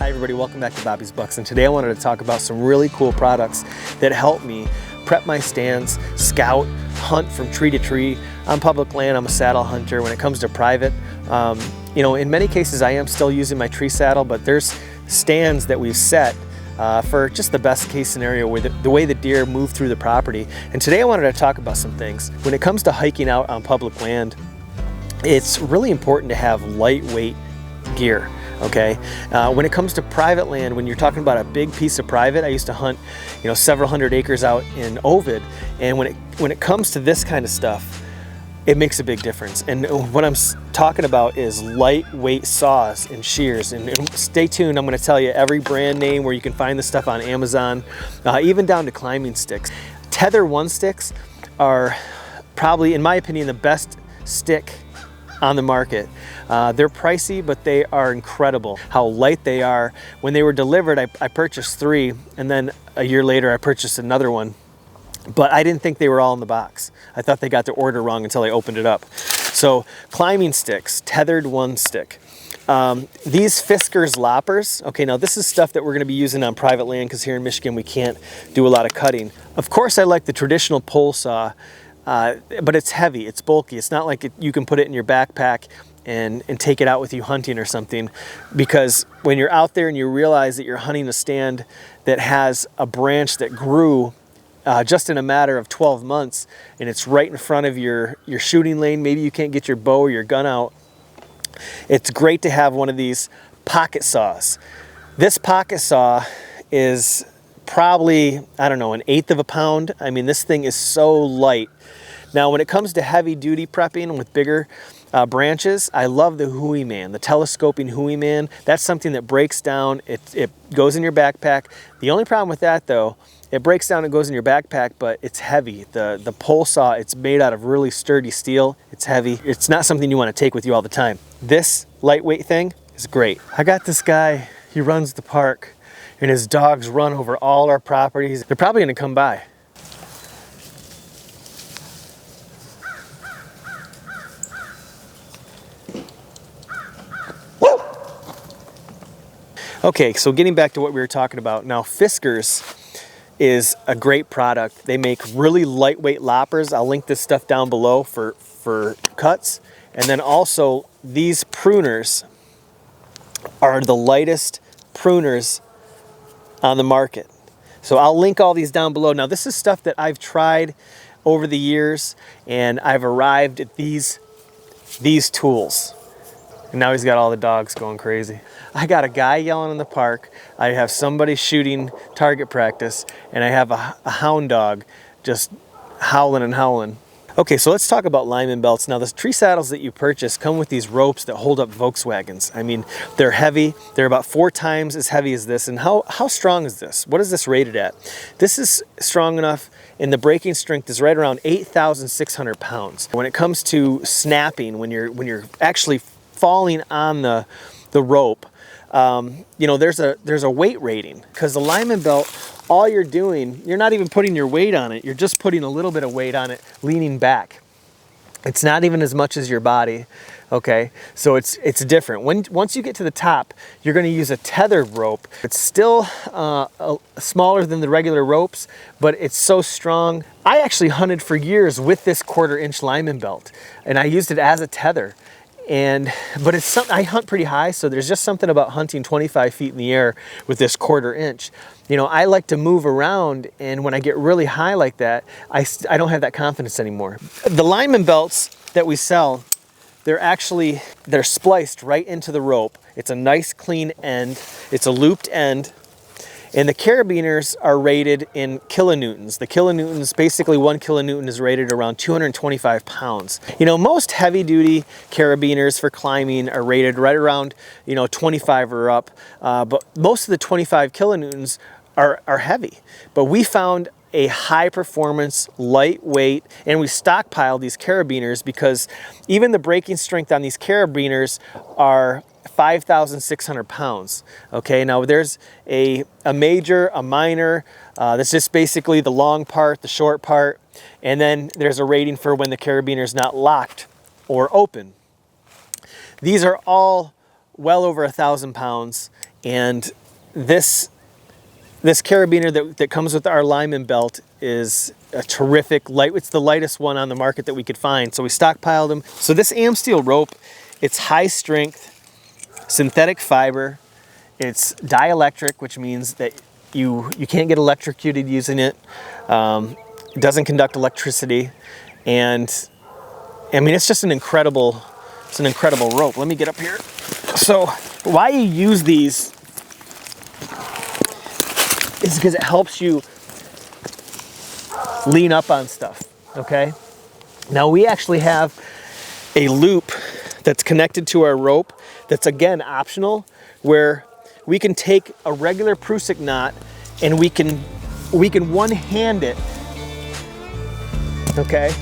Hi everybody, welcome back to Bobby's Bucks, and today I wanted to talk about some really cool products that help me prep my stands, scout, hunt from tree to tree. On public land, I'm a saddle hunter. When it comes to private, you know, in many cases I am still using my tree saddle, but there's stands that we've set for just the best case scenario where the way the deer move through the property. And today I wanted to talk about some things. When it comes to hiking out on public land, it's really important to have lightweight gear. Okay, when it comes to private land, when you're talking about a big piece of private, I used to hunt, you know, several hundred acres out in Ovid, and when it comes to this kind of stuff, it makes a big difference. And what I'm talking about is lightweight saws and shears. And stay tuned, I'm going to tell you every brand name where you can find this stuff on Amazon, even down to climbing sticks. Tether one sticks are probably, in my opinion, the best stick on the market. They're pricey, but they are incredible how light they are. When they were delivered, I purchased 3, and then a year later I purchased another one, but I didn't think they were all in the box. I thought they got the order wrong until I opened it up. So climbing sticks, tethered one stick. These Fiskars loppers, okay, now this is stuff that we're going to be using on private land because here in Michigan we can't do a lot of cutting. Of course I like the traditional pole saw, but it's heavy, it's bulky. It's not like you can put it in your backpack and take it out with you hunting or something, because when you're out there and you realize that you're hunting a stand that has a branch that grew just in a matter of 12 months and it's right in front of your shooting lane, maybe you can't get your bow or your gun out, it's great to have one of these pocket saws. This pocket saw is probably, I don't know, 1/8 of a pound. I mean, this thing is so light. Now, when it comes to heavy duty prepping with bigger branches, I love the Hooyman, the telescoping Hooyman. That's something that breaks down, it goes in your backpack. The only problem with that though, it breaks down and goes in your backpack, but it's heavy. The pole saw, it's made out of really sturdy steel. It's heavy. It's not something you want to take with you all the time. This lightweight thing is great. I got this guy, he runs the park, and his dogs run over all our properties. They're probably gonna come by. Okay, so getting back to what we were talking about. Now, Fiskars is a great product. They make really lightweight loppers. I'll link this stuff down below for cuts. And then also, these pruners are the lightest pruners on the market. So I'll link all these down below. Now, this is stuff that I've tried over the years, and I've arrived at these tools. And now he's got all the dogs going crazy. I got a guy yelling in the park. I have somebody shooting target practice, and I have a hound dog just howling and howling. Okay, so let's talk about lineman belts. Now, the tree saddles that you purchase come with these ropes that hold up Volkswagens. I mean, they're heavy. They're about 4 times as heavy as this. And how strong is this? What is this rated at? This is strong enough, and the breaking strength is right around 8,600 pounds. When it comes to snapping, when you're actually falling on the rope, you know, there's a weight rating, because the lineman belt, all you're doing, you're not even putting your weight on it, you're just putting a little bit of weight on it, leaning back. It's not even as much as your body, okay? So it's different. Once you get to the top, you're going to use a tethered rope. It's still smaller than the regular ropes, but it's so strong. I actually hunted for years with this 1/4-inch lineman belt, and I used it as a tether. But it's something, I hunt pretty high, so there's just something about hunting 25 feet in the air with this 1/4-inch. You know, I like to move around, and when I get really high like that, I don't have that confidence anymore. The lineman belts that we sell, they're spliced right into the rope. It's a nice clean end. It's a looped end. And the carabiners are rated in kilonewtons. The kilonewtons, basically 1 kilonewton is rated around 225 pounds. You know, most heavy duty carabiners for climbing are rated right around, you know, 25 or up. But most of the 25 kilonewtons are heavy. But we found a high performance, lightweight, and we stockpile these carabiners because even the breaking strength on these carabiners are 5,600 pounds. Okay, now there's a major, a minor, that's just basically the long part, the short part, and then there's a rating for when the carabiner is not locked or open. These are all well over 1,000 pounds, And this carabiner that comes with our lineman belt is a terrific it's the lightest one on the market that we could find. So we stockpiled them. So this Amsteel rope, it's high strength, synthetic fiber. It's dielectric, which means that you can't get electrocuted using it. It doesn't conduct electricity. And I mean, it's just an incredible rope. Let me get up here. So why you use these is because it helps you lean up on stuff, okay? Now we actually have a loop that's connected to our rope that's, again, optional, where we can take a regular Prusik knot and we can one-hand it, okay?